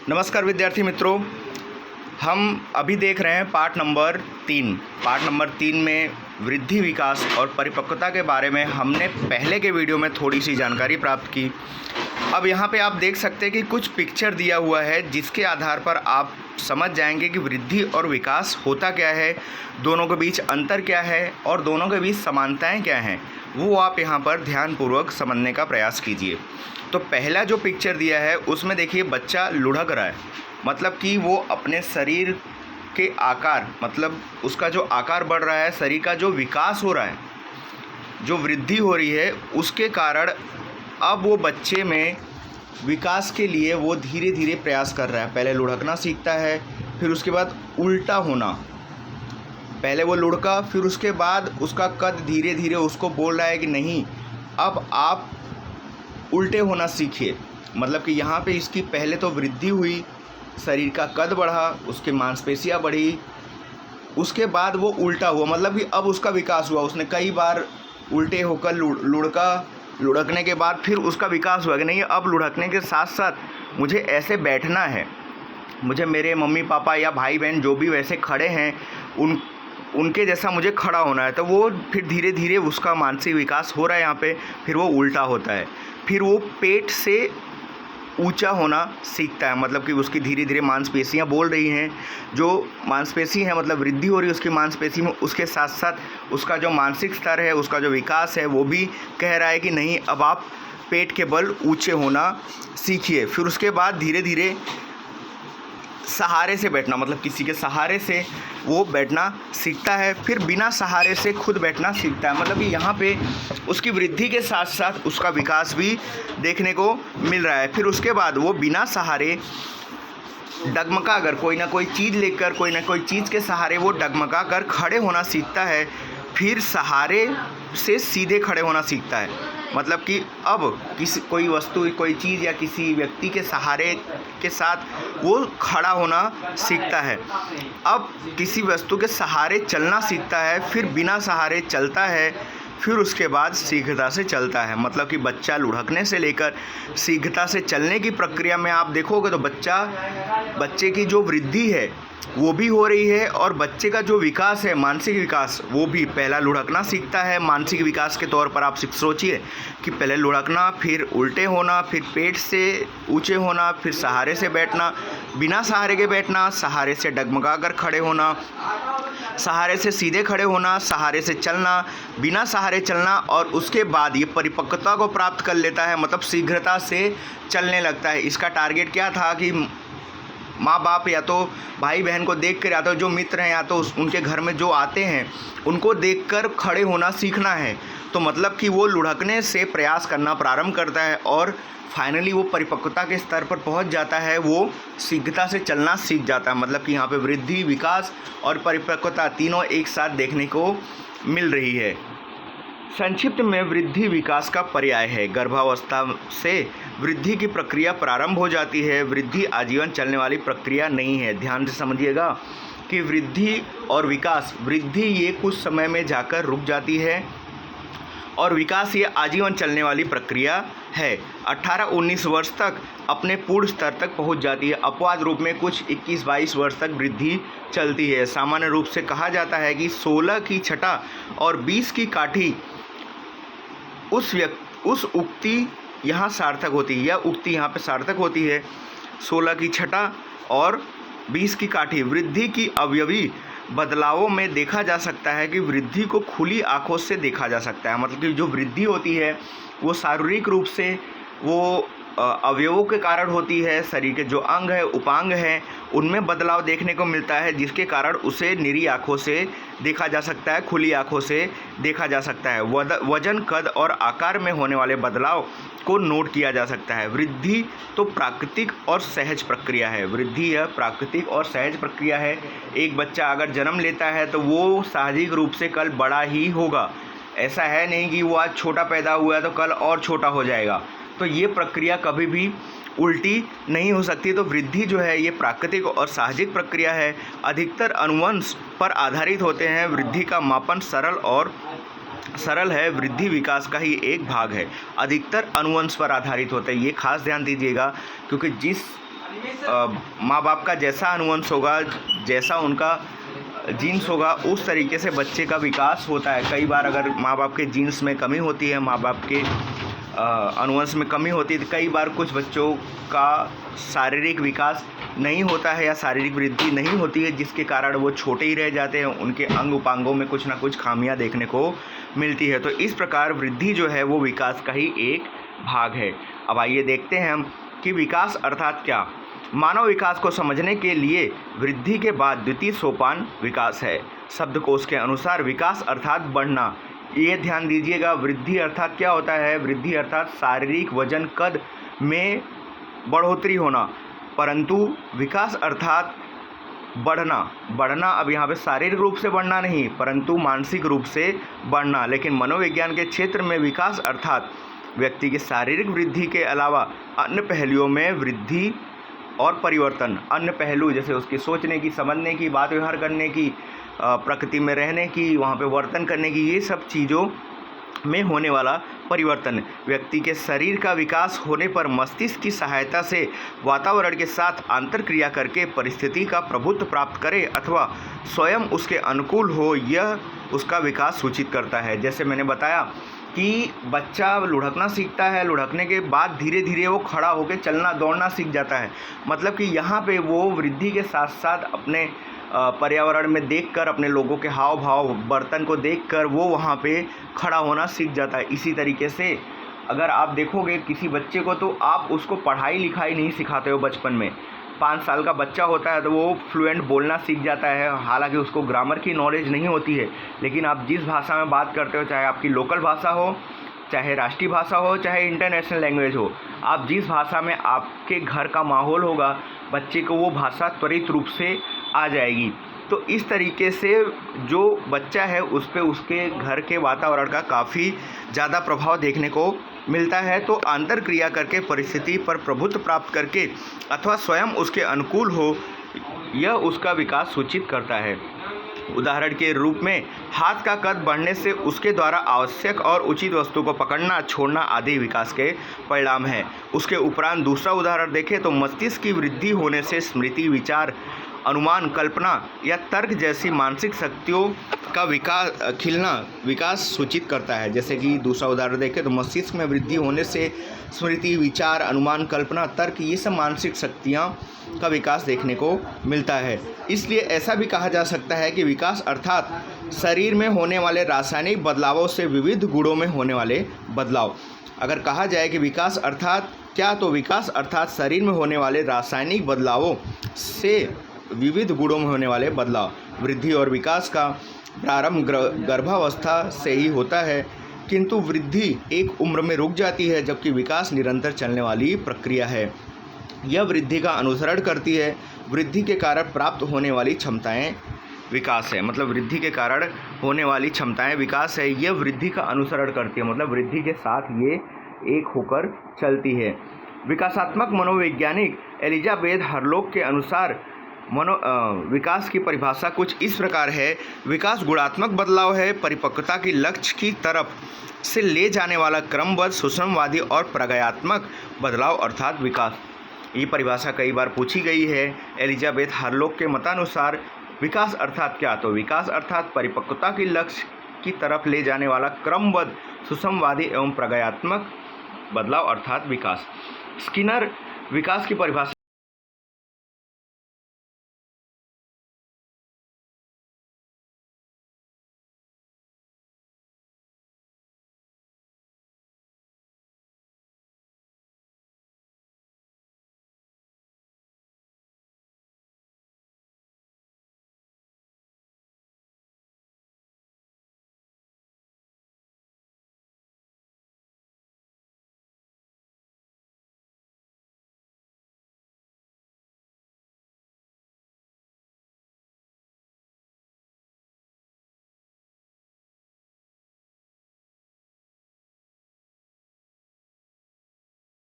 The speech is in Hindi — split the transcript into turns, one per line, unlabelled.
नमस्कार विद्यार्थी मित्रों, हम अभी देख रहे हैं पार्ट नंबर 3। पार्ट नंबर 3 में वृद्धि, विकास और परिपक्वता के बारे में हमने पहले के वीडियो में थोड़ी सी जानकारी प्राप्त की। अब यहाँ पे आप देख सकते हैं कि कुछ पिक्चर दिया हुआ है जिसके आधार पर आप समझ जाएंगे कि वृद्धि और विकास होता क्या है, दोनों के बीच अंतर क्या है और दोनों के बीच समानताएं क्या हैं, वो आप यहाँ पर ध्यानपूर्वक समझने का प्रयास कीजिए। तो पहला जो पिक्चर दिया है उसमें देखिए बच्चा लुढ़क रहा है, मतलब कि वो अपने शरीर के आकार, मतलब उसका जो आकार बढ़ रहा है, शरीर का जो विकास हो रहा है, जो वृद्धि हो रही है, उसके कारण अब वो बच्चे में विकास के लिए वो धीरे धीरे प्रयास कर रहा है। पहले लुढ़कना सीखता है, फिर उसके बाद उल्टा होना। पहले वो लुढ़का, फिर उसके बाद उसका कद धीरे धीरे उसको बोल रहा है कि नहीं, अब आप उल्टे होना सीखिए। मतलब कि यहाँ पे इसकी पहले तो वृद्धि हुई, शरीर का कद बढ़ा, उसकी मांसपेशियाँ बढ़ी, उसके बाद वो उल्टा हुआ, मतलब कि अब उसका विकास हुआ। उसने कई बार उल्टे होकर लुढ़का, लुढ़कने के बाद फिर उसका विकास हुआ कि नहीं, अब लुढ़कने के साथ साथ मुझे ऐसे बैठना है, मुझे मेरे मम्मी पापा या भाई बहन जो भी वैसे खड़े हैं उनके जैसा मुझे खड़ा होना है। तो वो फिर धीरे धीरे उसका मानसिक विकास हो रहा है यहाँ पे। फिर वो उल्टा होता है, फिर वो पेट से ऊंचा होना सीखता है, मतलब कि उसकी धीरे धीरे मांसपेशियाँ बोल रही हैं। जो मांसपेशी है, मतलब वृद्धि हो रही है उसकी मांसपेशी में, उसके साथ साथ उसका जो मानसिक स्तर है, उसका जो विकास है, वो भी कह रहा है कि नहीं, अब आप पेट के बल ऊंचे होना सीखिए। फिर उसके बाद धीरे धीरे सहारे से बैठना, मतलब किसी के सहारे से वो बैठना सीखता है। फिर बिना सहारे से खुद बैठना सीखता है, मतलब कि यहाँ पे उसकी वृद्धि के साथ साथ उसका विकास भी देखने को मिल रहा है। फिर उसके बाद वो बिना सहारे डगमगा कर, कोई ना कोई चीज़ लेकर, कोई ना कोई चीज़ के सहारे वो डगमगा कर खड़े होना सीखता है। फिर सहारे से सीधे खड़े होना सीखता है, मतलब कि अब कोई वस्तु, कोई चीज़ या किसी व्यक्ति के सहारे के साथ वो खड़ा होना सीखता है। अब किसी वस्तु के सहारे चलना सीखता है, फिर बिना सहारे चलता है, फिर उसके बाद शीघ्रता से चलता है। मतलब कि बच्चा लुढ़कने से लेकर शीघ्रता से चलने की प्रक्रिया में आप देखोगे तो बच्चे की जो वृद्धि है वो भी हो रही है, और बच्चे का जो विकास है, मानसिक विकास, वो भी पहला लुढ़कना सीखता है। मानसिक विकास के तौर पर आप सोचिए कि पहले लुढ़कना, फिर उल्टे होना, फिर पेट से ऊंचे होना, फिर सहारे से बैठना, बिना सहारे के बैठना, सहारे से डगमगा कर खड़े होना, सहारे से सीधे खड़े होना, सहारे से चलना, बिना सहारे चलना, और उसके बाद ये परिपक्वता को प्राप्त कर लेता है, मतलब शीघ्रता से चलने लगता है। इसका टारगेट क्या था कि माँ बाप या तो भाई बहन को देख कर, या तो जो मित्र हैं, या तो उनके घर में जो आते हैं उनको देखकर खड़े होना सीखना है। तो मतलब कि वो लुढ़कने से प्रयास करना प्रारंभ करता है और फाइनली वो परिपक्वता के स्तर पर पहुंच जाता है, वो शीघ्रता से चलना सीख जाता है। मतलब कि यहाँ पे वृद्धि, विकास और परिपक्वता तीनों एक साथ देखने को मिल रही है। संक्षिप्त में वृद्धि विकास का पर्याय है। गर्भावस्था से वृद्धि की प्रक्रिया प्रारंभ हो जाती है। वृद्धि आजीवन चलने वाली प्रक्रिया नहीं है। ध्यान से समझिएगा कि वृद्धि और विकास, वृद्धि ये कुछ समय में जाकर रुक जाती है और विकास ये आजीवन चलने वाली प्रक्रिया है। 18-19 वर्ष तक अपने पूर्ण स्तर तक पहुंच जाती है। अपवाद रूप में कुछ 21-22 वर्ष तक वृद्धि चलती है। सामान्य रूप से कहा जाता है कि 16 की छठा और 20 की काठी उस उक्ति यहाँ सार्थक होती है, या उक्ति यहाँ पे सार्थक होती है। 16 की छठा और 20 की काठी वृद्धि की अवयवी बदलावों में देखा जा सकता है कि वृद्धि को खुली आंखों से देखा जा सकता है। मतलब कि जो वृद्धि होती है वो शारीरिक रूप से वो अवयवों के कारण होती है। शरीर के जो अंग है, उपांग हैं, उनमें बदलाव देखने को मिलता है, जिसके कारण उसे निरी आँखों से देखा जा सकता है, खुली आँखों से देखा जा सकता है। वजन, कद और आकार में होने वाले बदलाव को नोट किया जा सकता है। वृद्धि तो प्राकृतिक और सहज प्रक्रिया है। वृद्धि यह प्राकृतिक और सहज प्रक्रिया है। एक बच्चा अगर जन्म लेता है तो वो साहजिक रूप से कल बड़ा ही होगा। ऐसा है नहीं कि वो आज छोटा पैदा हुआ है तो कल और छोटा हो जाएगा। तो ये प्रक्रिया कभी भी उल्टी नहीं हो सकती। तो वृद्धि जो है ये प्राकृतिक और साहजिक प्रक्रिया है। अधिकतर अनुवंश पर आधारित होते हैं। वृद्धि का मापन सरल है। वृद्धि विकास का ही एक भाग है। अधिकतर अनुवंश पर आधारित होता है। ये खास ध्यान दीजिएगा, क्योंकि जिस माँ बाप का जैसा अनुवंश होगा, जैसा उनका जीन्स होगा, उस तरीके से बच्चे का विकास होता है। कई बार अगर माँ बाप के जीन्स में कमी होती है, माँ बाप के अनुवंश में कमी होती है, तो कई बार कुछ बच्चों का शारीरिक विकास नहीं होता है या शारीरिक वृद्धि नहीं होती है, जिसके कारण वो छोटे ही रह जाते हैं, उनके अंग उपांगों में कुछ ना कुछ खामियां देखने को मिलती है। तो इस प्रकार वृद्धि जो है वो विकास का ही एक भाग है। अब आइए देखते हैं हम कि विकास अर्थात क्या। मानव विकास को समझने के लिए वृद्धि के बाद द्वितीय सोपान विकास है। शब्दकोश के अनुसार विकास अर्थात बढ़ना। ये ध्यान दीजिएगा, वृद्धि अर्थात क्या होता है? वृद्धि अर्थात शारीरिक वजन कद में बढ़ोतरी होना, परंतु विकास अर्थात बढ़ना अब यहाँ पे शारीरिक रूप से बढ़ना नहीं, परंतु मानसिक रूप से बढ़ना। लेकिन मनोविज्ञान के क्षेत्र में विकास अर्थात व्यक्ति की शारीरिक वृद्धि के अलावा अन्य पहलुओं में वृद्धि और परिवर्तन। अन्य पहलू जैसे उसकी सोचने की, समझने की, बात व्यवहार करने की, प्रकृति में रहने की, वहाँ पे वर्तन करने की, ये सब चीज़ों में होने वाला परिवर्तन। व्यक्ति के शरीर का विकास होने पर मस्तिष्क की सहायता से वातावरण के साथ अंतर्क्रिया करके परिस्थिति का प्रभुत्व प्राप्त करे अथवा स्वयं उसके अनुकूल हो, यह उसका विकास सूचित करता है। जैसे मैंने बताया कि बच्चा लुढ़कना सीखता है, लुढ़कने के बाद धीरे धीरे वो खड़ा होकर चलना दौड़ना सीख जाता है। मतलब कि यहाँ पे वो वृद्धि के साथ साथ अपने पर्यावरण में देखकर, अपने लोगों के हाव भाव बर्तन को देखकर वो वहाँ पे खड़ा होना सीख जाता है। इसी तरीके से अगर आप देखोगे किसी बच्चे को, तो आप उसको पढ़ाई लिखाई नहीं सिखाते हो बचपन में। 5 साल का बच्चा होता है तो वो फ्लुएंट बोलना सीख जाता है, हालांकि उसको ग्रामर की नॉलेज नहीं होती है। लेकिन आप जिस भाषा में बात करते हो, चाहे आपकी लोकल भाषा हो, चाहे राष्ट्रीय भाषा हो, चाहे इंटरनेशनल लैंग्वेज हो, आप जिस भाषा में आपके घर का माहौल होगा, बच्चे को वो भाषा त्वरित रूप से आ जाएगी। तो इस तरीके से जो बच्चा है उस पे उसके घर के वातावरण का काफ़ी ज़्यादा प्रभाव देखने को मिलता है। तो अंतर्क्रिया करके परिस्थिति पर प्रभुत्व प्राप्त करके अथवा स्वयं उसके अनुकूल हो, यह उसका विकास सूचित करता है। उदाहरण के रूप में हाथ का कद बढ़ने से उसके द्वारा आवश्यक और उचित वस्तु को पकड़ना, छोड़ना आदि विकास के परिणाम हैं। उसके उपरांत दूसरा उदाहरण देखें तो मस्तिष्क की वृद्धि होने से स्मृति, विचार, अनुमान, कल्पना या तर्क जैसी मानसिक शक्तियों का विकास सूचित करता है। जैसे कि दूसरा उदाहरण देखें तो मस्तिष्क में वृद्धि होने से स्मृति, विचार, अनुमान, कल्पना, तर्क, ये सब मानसिक शक्तियाँ का विकास देखने को मिलता है। इसलिए ऐसा भी कहा जा सकता है कि विकास अर्थात शरीर में होने वाले रासायनिक बदलावों से विविध गुणों में होने वाले बदलाव। अगर कहा जाए कि विकास अर्थात क्या, तो विकास अर्थात शरीर में होने वाले रासायनिक बदलावों से विविध गुणों में होने वाले बदलाव। वृद्धि और विकास का प्रारंभ गर्भावस्था से ही होता है, किंतु वृद्धि एक उम्र में रुक जाती है, जबकि विकास निरंतर चलने वाली प्रक्रिया है। यह वृद्धि का अनुसरण करती है। वृद्धि के कारण प्राप्त होने वाली क्षमताएं विकास है। मतलब वृद्धि के कारण होने वाली क्षमताएं विकास है। यह वृद्धि का अनुसरण करती है, मतलब वृद्धि के साथ ये एक होकर चलती है। विकासात्मक मनोवैज्ञानिक एलिजाबेथ हरलॉक के अनुसार विकास की परिभाषा कुछ इस प्रकार है। विकास गुणात्मक बदलाव है, परिपक्वता की लक्ष्य की तरफ से ले जाने वाला क्रमबद्ध, सुषमवादी और प्रगयात्मक बदलाव अर्थात विकास। ये परिभाषा कई बार पूछी गई है। एलिजाबेथ हरलॉक के मतानुसार विकास अर्थात क्या, तो विकास अर्थात परिपक्वता की लक्ष्य की तरफ ले जाने वाला क्रमबद्ध, सुषमवादी एवं प्रगयात्मक बदलाव अर्थात विकास। स्किनर विकास की परिभाषा